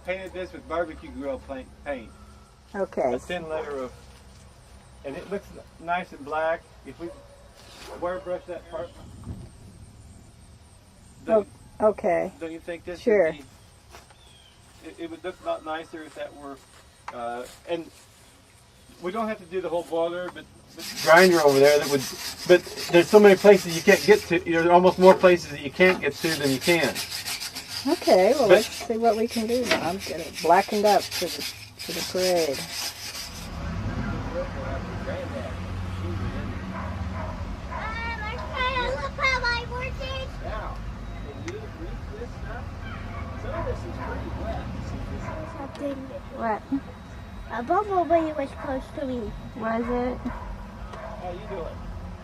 painted this with barbecue grill paint. Okay. A thin layer of, and it looks nice and black. If we wire brush that part, Okay. don't you think this Sure. would be, it would look a lot nicer if that were, and we don't have to do the whole boiler, but grinder over there that would, but there's so many places you can't get to. There's almost more places that you can't get to than you can. Okay, well, let's see what we can do now. I'm getting it blackened up for the parade. Look how my work is. Now, can you reach this stuff? Some of this is pretty wet. Something. What? A bumblebee was close to me. Was it? How you doing?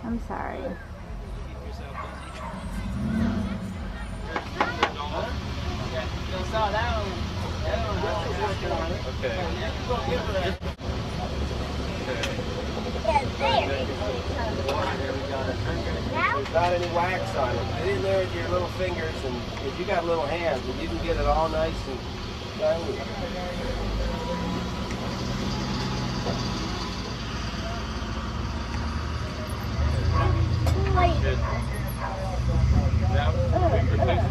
I'm sorry. Keep yourself busy. You saw that one. Working on it. Okay. Yeah, you go give her that. Yeah, there. There we got it. Now? There's not any wax on it. Get in there with your little fingers, and if you got little hands, and you can get it all nice and shiny. Wait. Now, we protect